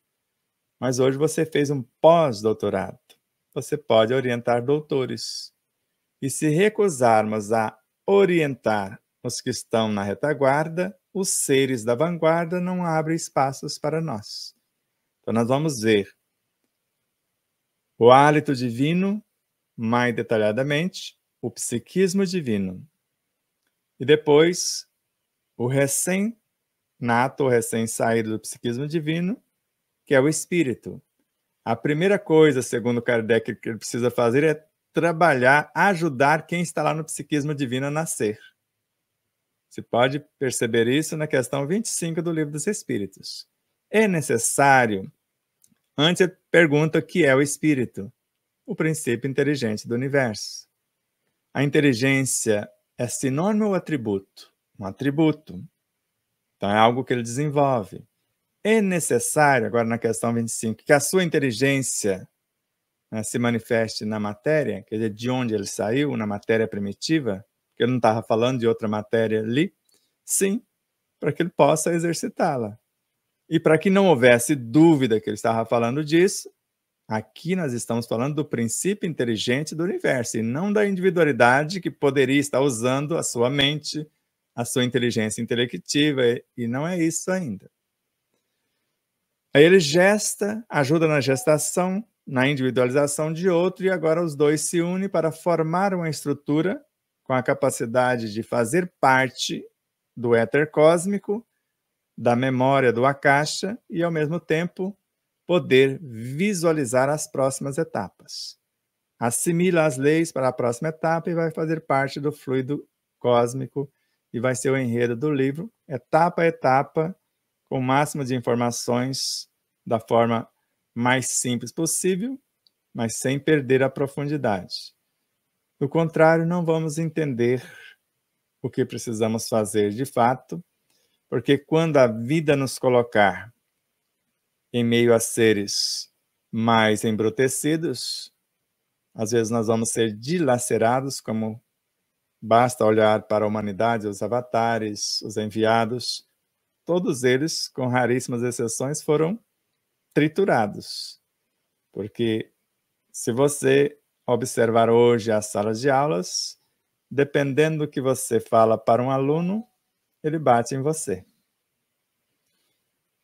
Mas hoje você fez um pós-doutorado. Você pode orientar doutores. E se recusarmos a orientar os que estão na retaguarda, os seres da vanguarda não abrem espaços para nós. Então nós vamos ver o hálito divino, mais detalhadamente, o psiquismo divino. E depois, o recém-nato, o recém-saído do psiquismo divino, que é o espírito. A primeira coisa, segundo Kardec, que ele precisa fazer é trabalhar, ajudar quem está lá no psiquismo divino a nascer. Você pode perceber isso na questão 25 do Livro dos Espíritos. É necessário. Antes ele pergunta o que é o espírito, o princípio inteligente do universo. A inteligência é sinônimo ou atributo? Um atributo. Então é algo que ele desenvolve. É necessário, agora na questão 25, que a sua inteligência, né, se manifeste na matéria, quer dizer, de onde ele saiu, na matéria primitiva, que ele não estava falando de outra matéria ali, sim, para que ele possa exercitá-la. E para que não houvesse dúvida que ele estava falando disso, aqui nós estamos falando do princípio inteligente do universo, e não da individualidade que poderia estar usando a sua mente, a sua inteligência intelectiva, e não é isso ainda. Aí ele gesta, ajuda na gestação, na individualização de outro, e agora os dois se unem para formar uma estrutura com a capacidade de fazer parte do éter cósmico, da memória do Akasha, e ao mesmo tempo poder visualizar as próximas etapas. Assimila as leis para a próxima etapa e vai fazer parte do fluido cósmico, e vai ser o enredo do livro, etapa a etapa, com o máximo de informações da forma mais simples possível, mas sem perder a profundidade. Do contrário, não vamos entender o que precisamos fazer de fato, porque quando a vida nos colocar em meio a seres mais embrutecidos, às vezes nós vamos ser dilacerados, como basta olhar para a humanidade, os avatares, os enviados, todos eles, com raríssimas exceções, foram triturados. Porque se você observar hoje as salas de aulas, dependendo do que você fala para um aluno, ele bate em você.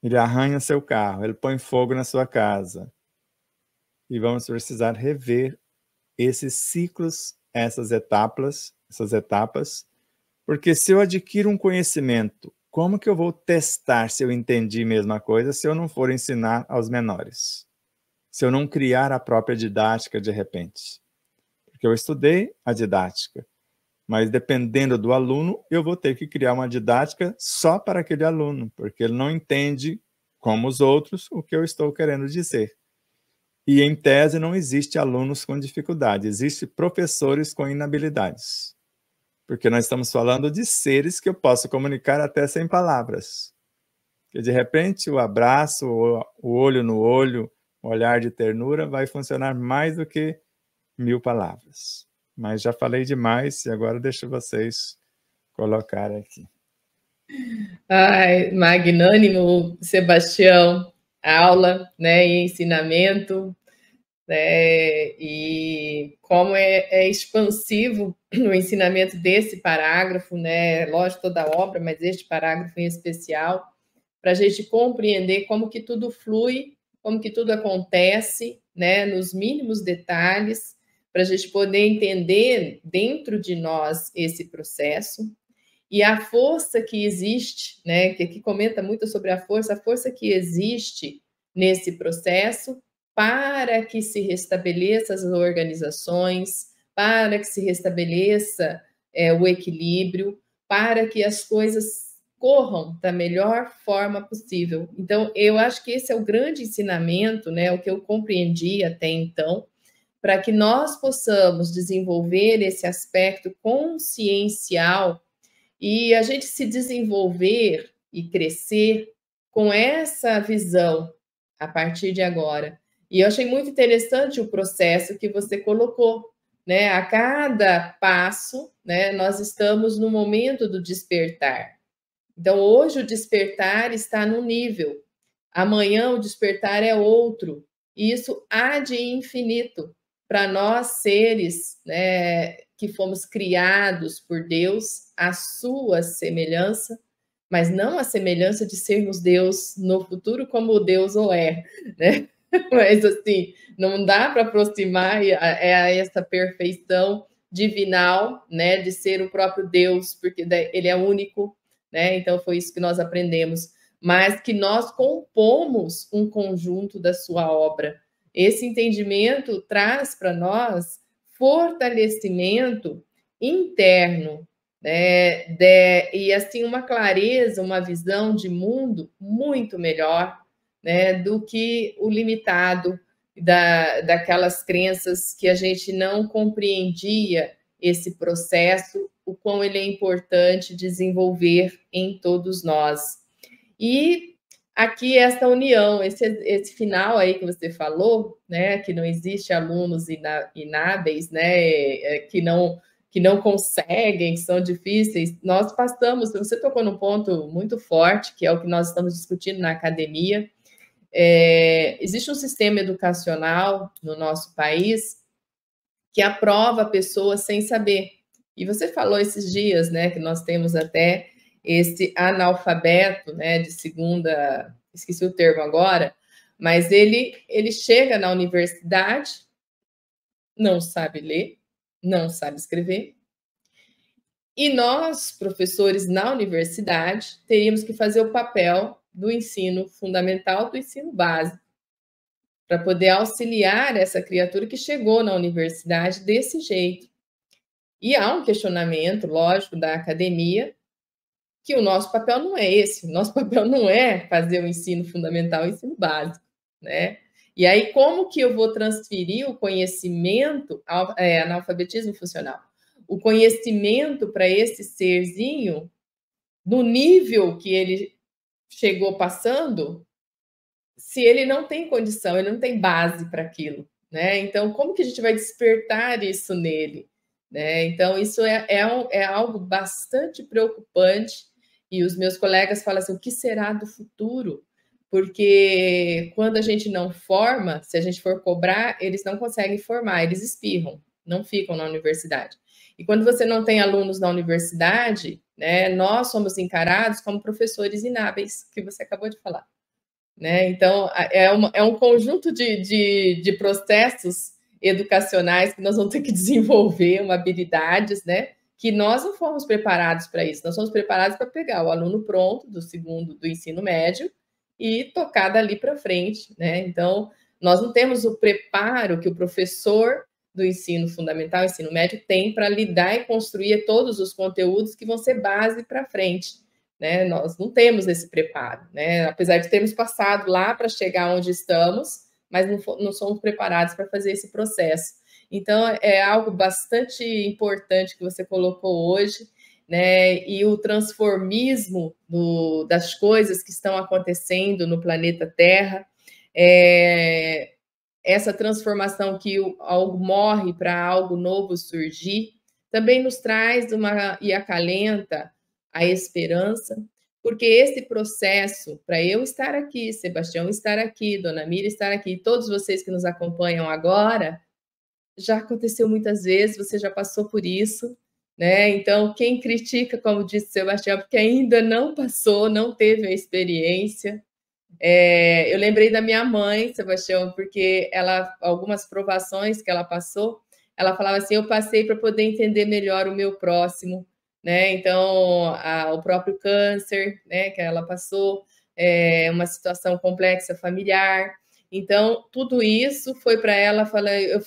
Ele arranha seu carro, ele põe fogo na sua casa. E vamos precisar rever esses ciclos, essas etapas, porque se eu adquiro um conhecimento, como que eu vou testar se eu entendi a mesma coisa se eu não for ensinar aos menores? Se eu não criar a própria didática de repente? Porque eu estudei a didática, mas dependendo do aluno, eu vou ter que criar uma didática só para aquele aluno, porque ele não entende, como os outros, o que eu estou querendo dizer. E, em tese, não existe alunos com dificuldade, existe professores com inabilidades. Porque nós estamos falando de seres que eu posso comunicar até sem palavras. Que, de repente, o abraço, o olho no olho, o olhar de ternura vai funcionar mais do que 1000 palavras. Mas já falei demais e agora deixo vocês colocarem aqui. Ai, magnânimo, Sebastião, aula, né, e ensinamento, né, e como é expansivo o ensinamento desse parágrafo, né, lógico, toda a obra, mas este parágrafo em especial, para a gente compreender como que tudo flui, como que tudo acontece, né, nos mínimos detalhes, para a gente poder entender dentro de nós esse processo, e a força que existe, né, que aqui comenta muito sobre a força que existe nesse processo para que se restabeleça as organizações, para que se restabeleça o equilíbrio, para que as coisas corram da melhor forma possível. Então, eu acho que esse é o grande ensinamento, né, o que eu compreendi até então, para que nós possamos desenvolver esse aspecto consciencial e a gente se desenvolver e crescer com essa visão a partir de agora. E eu achei muito interessante o processo que você colocou, né? A cada passo, né, nós estamos no momento do despertar. Então, hoje o despertar está no nível Amanhã o despertar é outro, e isso há de infinito para nós seres, né, que fomos criados por Deus à sua semelhança, mas não a semelhança de sermos Deus no futuro como Deus o é, né? Mas assim, não dá para aproximar a essa perfeição divinal, né, de ser o próprio Deus, porque ele é único, né? Então foi isso que nós aprendemos, mas que nós compomos um conjunto da sua obra. Esse entendimento traz para nós fortalecimento interno, né, e assim uma clareza, uma visão de mundo muito melhor, né, do que o limitado daquelas crenças que a gente não compreendia esse processo, o quão ele é importante desenvolver em todos nós. E aqui essa união, esse final aí que você falou, né, que não existe alunos inábeis, né, que não conseguem, que são difíceis, nós passamos, você tocou num ponto muito forte, que é o que nós estamos discutindo na academia. Existe um sistema educacional no nosso país que aprova pessoas sem saber. E você falou esses dias, né, que nós temos até esse analfabeto, né, de segunda, esqueci o termo agora, mas ele chega na universidade, não sabe ler, não sabe escrever, e nós, professores na universidade, teríamos que fazer o papel do ensino fundamental, do ensino básico, para poder auxiliar essa criatura que chegou na universidade desse jeito. E há um questionamento, lógico, da academia, que o nosso papel não é esse, o nosso papel não é fazer o ensino fundamental e o ensino básico, né? E aí, como que eu vou transferir o conhecimento, analfabetismo funcional, o conhecimento para esse serzinho no nível que ele chegou passando, se ele não tem condição, ele não tem base para aquilo, né? Então, como que a gente vai despertar isso nele? Né? Então, isso é algo bastante preocupante, e os meus colegas falam assim, o que será do futuro? Porque quando a gente não forma, se a gente for cobrar, eles não conseguem formar, eles espirram, não ficam na universidade. E quando você não tem alunos na universidade, né, nós somos encarados como professores inábeis, que você acabou de falar. Né? Então, é um conjunto de processos educacionais que nós vamos ter que desenvolver, habilidades, né? Que nós não fomos preparados para isso. Nós fomos preparados para pegar o aluno pronto do ensino médio e tocar dali para frente, né? Então, nós não temos o preparo que o professor do ensino fundamental, ensino médio, tem para lidar e construir todos os conteúdos que vão ser base para frente. Né? Nós não temos esse preparo, né? Apesar de termos passado lá para chegar onde estamos, mas não somos preparados para fazer esse processo. Então, é algo bastante importante que você colocou hoje, né? E o transformismo das coisas que estão acontecendo no planeta Terra, essa transformação que algo morre para algo novo surgir, também nos traz e acalenta a esperança, porque esse processo, para eu estar aqui, Sebastião estar aqui, Dona Mira estar aqui, todos vocês que nos acompanham agora, já aconteceu muitas vezes, você já passou por isso, né? Então, quem critica, como disse Sebastião, porque ainda não passou, não teve a experiência. Eu lembrei da minha mãe, Sebastião, porque algumas provações que ela passou, ela falava assim, eu passei para poder entender melhor o meu próximo, né? Então, o próprio câncer, né, que ela passou, uma situação complexa familiar. Então, tudo isso foi para ela,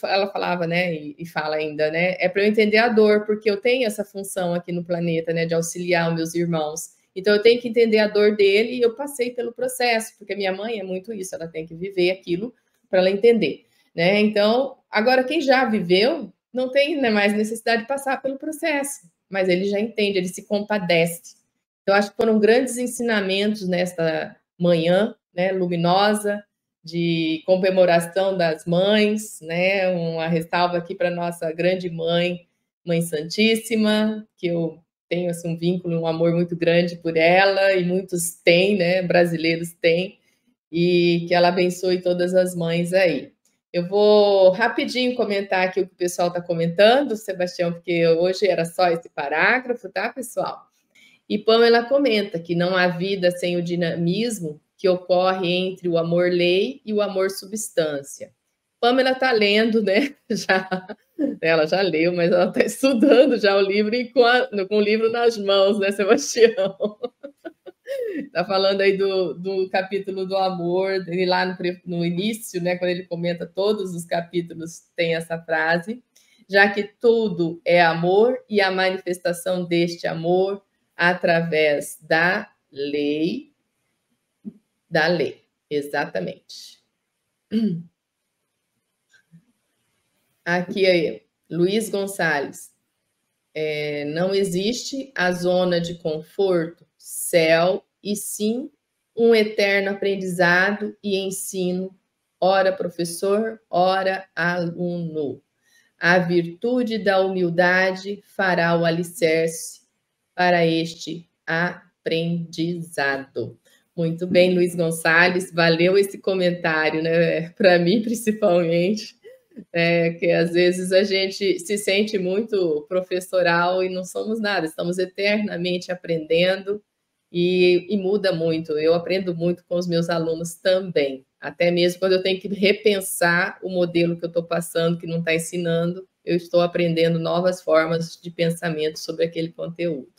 ela falava, né, e fala ainda, né, é para eu entender a dor, porque eu tenho essa função aqui no planeta, né, de auxiliar os meus irmãos. Então, eu tenho que entender a dor dele e eu passei pelo processo, porque minha mãe é muito isso, ela tem que viver aquilo para ela entender, né? Então, agora, quem já viveu, não tem mais necessidade de passar pelo processo, mas ele já entende, ele se compadece. Então, acho que foram grandes ensinamentos nesta manhã, né, luminosa, de comemoração das mães, né, uma ressalva aqui para nossa grande mãe, Mãe Santíssima, que eu tenho assim, um vínculo, um amor muito grande por ela, e muitos têm, né, brasileiros têm, e que ela abençoe todas as mães aí. Eu vou rapidinho comentar aqui o que o pessoal está comentando, Sebastião, porque hoje era só esse parágrafo, tá, pessoal? E Pamela comenta que não há vida sem o dinamismo que ocorre entre o amor-lei e o amor-substância. Pamela está lendo, né? Ela já leu, mas ela está estudando já o livro e com o livro nas mãos, né, Sebastião? Está falando aí do capítulo do amor, e lá no início, né, quando ele comenta todos os capítulos, tem essa frase, já que tudo é amor e a manifestação deste amor através da lei, exatamente. Aqui aí, Luiz Gonçalves, não existe a zona de conforto, céu, e sim um eterno aprendizado e ensino, ora professor, ora aluno. A virtude da humildade fará o alicerce para este aprendizado. Muito bem, Luiz Gonçalves, valeu esse comentário, né? Para mim, principalmente, que às vezes a gente se sente muito professoral e não somos nada, estamos eternamente aprendendo e muda muito. Eu aprendo muito com os meus alunos também, até mesmo quando eu tenho que repensar o modelo que eu estou passando, que não está ensinando, eu estou aprendendo novas formas de pensamento sobre aquele conteúdo.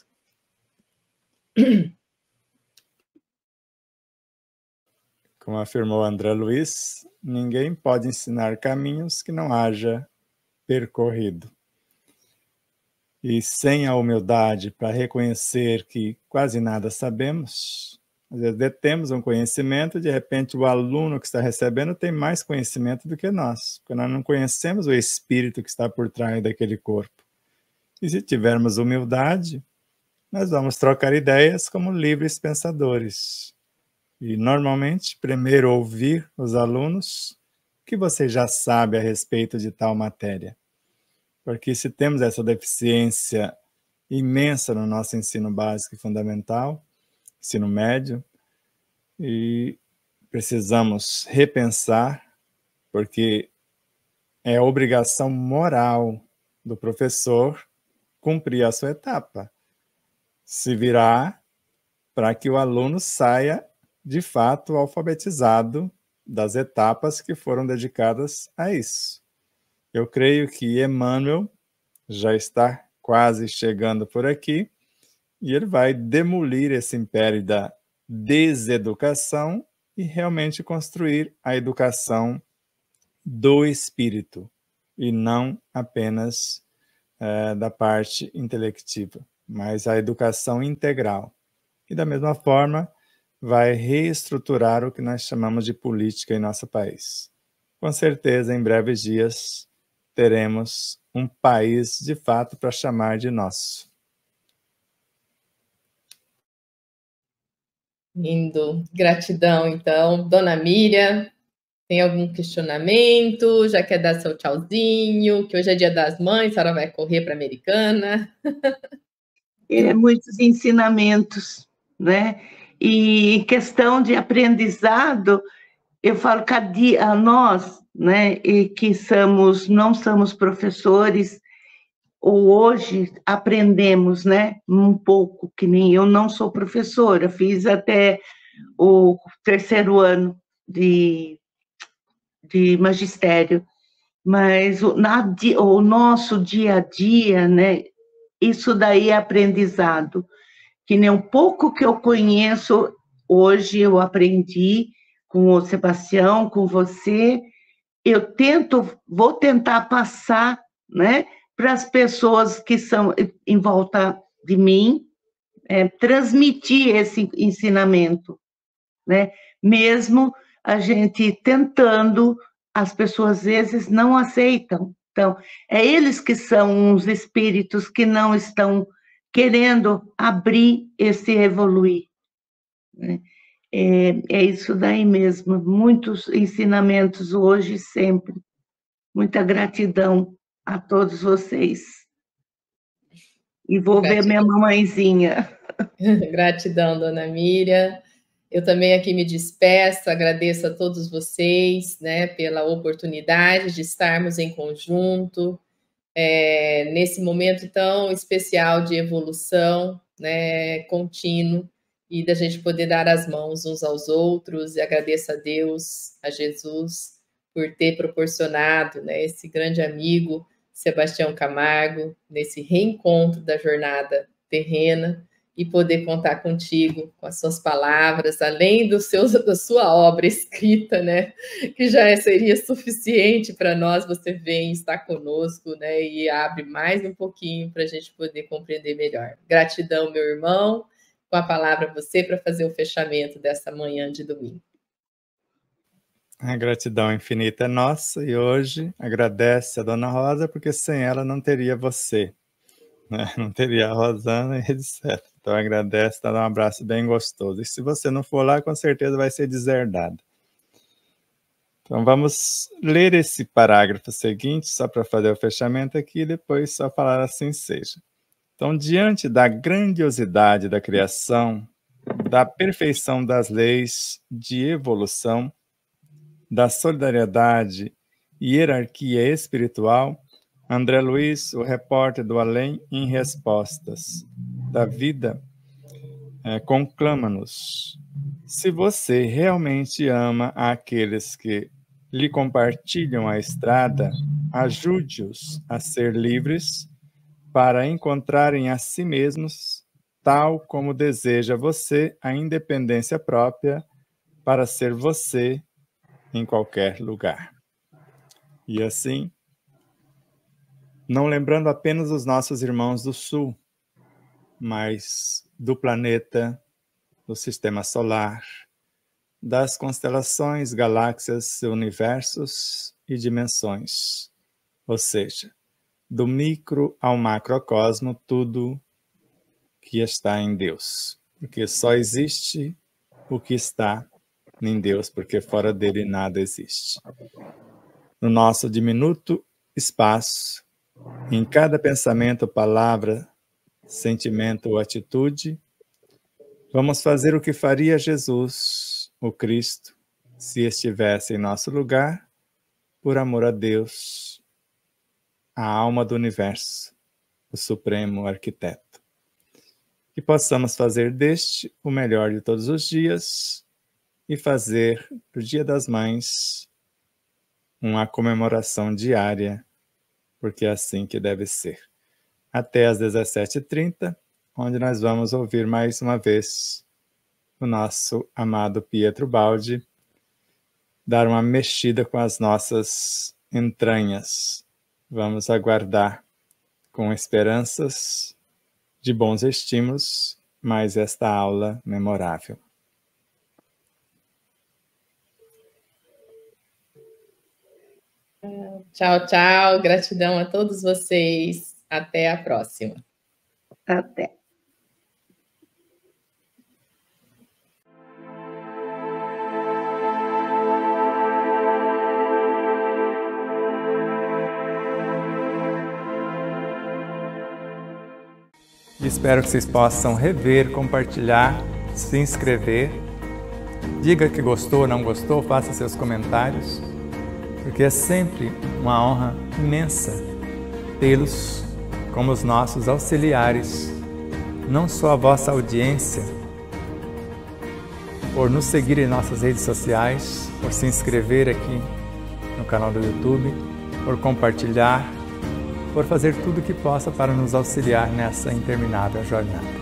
Como afirmou André Luiz, ninguém pode ensinar caminhos que não haja percorrido. E sem a humildade para reconhecer que quase nada sabemos, às vezes detemos um conhecimento, de repente o aluno que está recebendo tem mais conhecimento do que nós, porque nós não conhecemos o espírito que está por trás daquele corpo. E se tivermos humildade, nós vamos trocar ideias como livres pensadores. E, normalmente, primeiro ouvir os alunos, o que você já sabe a respeito de tal matéria. Porque se temos essa deficiência imensa no nosso ensino básico e fundamental, ensino médio, e precisamos repensar, porque é obrigação moral do professor cumprir a sua etapa. Se virar para que o aluno saia de fato alfabetizado das etapas que foram dedicadas a isso. Eu creio que Emmanuel já está quase chegando por aqui e ele vai demolir esse império da deseducação e realmente construir a educação do espírito e não apenas da parte intelectiva, mas a educação integral. E da mesma forma, vai reestruturar o que nós chamamos de política em nosso país. Com certeza, em breves dias, teremos um país, de fato, para chamar de nosso. Lindo. Gratidão, então. Dona Miriam, tem algum questionamento? Já quer dar seu tchauzinho? Que hoje é Dia das Mães, a senhora vai correr para a Americana? Muitos ensinamentos, né? E questão de aprendizado, eu falo que a nós, né, e que não somos professores, ou hoje aprendemos, né, um pouco, que nem eu não sou professora, fiz até o 3º ano de magistério, mas o nosso dia a dia, né, isso daí é aprendizado, que nem um pouco que eu conheço, hoje eu aprendi com o Sebastião, com você, vou tentar passar, né, para as pessoas que são em volta de mim, transmitir esse ensinamento, né, mesmo a gente tentando, as pessoas às vezes não aceitam. Então, eles que são os espíritos que não estão querendo abrir esse evoluir, né? É isso daí mesmo, muitos ensinamentos hoje e sempre. Muita gratidão a todos vocês. E vou ver minha mamãezinha. Gratidão, Dona Miriam. Eu também aqui me despeço, agradeço a todos vocês, né, pela oportunidade de estarmos em conjunto, nesse momento tão especial de evolução, né, contínuo, e da gente poder dar as mãos uns aos outros, e agradeço a Deus, a Jesus, por ter proporcionado, né, esse grande amigo, Sebastião Camargo, nesse reencontro da jornada terrena, e poder contar contigo, com as suas palavras, além da sua obra escrita, né, que já seria suficiente para nós, você vem estar conosco, né, e abre mais um pouquinho para a gente poder compreender melhor. Gratidão, meu irmão, com a palavra a você para fazer o fechamento dessa manhã de domingo. A gratidão infinita é nossa, e hoje agradece a Dona Rosa, porque sem ela não teria você, né? Não teria a Rosana e etc. Então agradece, dá um abraço bem gostoso. E se você não for lá, com certeza vai ser deserdado. Então vamos ler esse parágrafo seguinte, só para fazer o fechamento aqui, e depois só falar assim seja. Então, diante da grandiosidade da criação, da perfeição das leis de evolução, da solidariedade e hierarquia espiritual, André Luiz, o repórter do além, em respostas da vida, conclama-nos: se você realmente ama aqueles que lhe compartilham a estrada, ajude-os a ser livres para encontrarem a si mesmos, tal como deseja você, a independência própria para ser você em qualquer lugar. E assim, não lembrando apenas os nossos irmãos do Sul, mas do planeta, do sistema solar, das constelações, galáxias, universos e dimensões, ou seja, do micro ao macrocosmo, tudo que está em Deus, porque só existe o que está em Deus, porque fora dele nada existe. No nosso diminuto espaço, em cada pensamento, palavra, sentimento ou atitude, vamos fazer o que faria Jesus, o Cristo, se estivesse em nosso lugar, por amor a Deus, a alma do universo, o Supremo Arquiteto. Que possamos fazer deste o melhor de todos os dias e fazer do Dia das Mães uma comemoração diária, porque é assim que deve ser. Até às 17h30, onde nós vamos ouvir mais uma vez o nosso amado Pietro Baldi dar uma mexida com as nossas entranhas. Vamos aguardar com esperanças de bons estímulos, mais esta aula memorável. Tchau, tchau. Gratidão a todos vocês. Até a próxima. Até. Espero que vocês possam rever, compartilhar, se inscrever. Diga que gostou ou não gostou, faça seus comentários, porque é sempre uma honra imensa tê-los como os nossos auxiliares, não só a vossa audiência, por nos seguir em nossas redes sociais, por se inscrever aqui no canal do YouTube, por compartilhar, por fazer tudo o que possa para nos auxiliar nessa interminável jornada.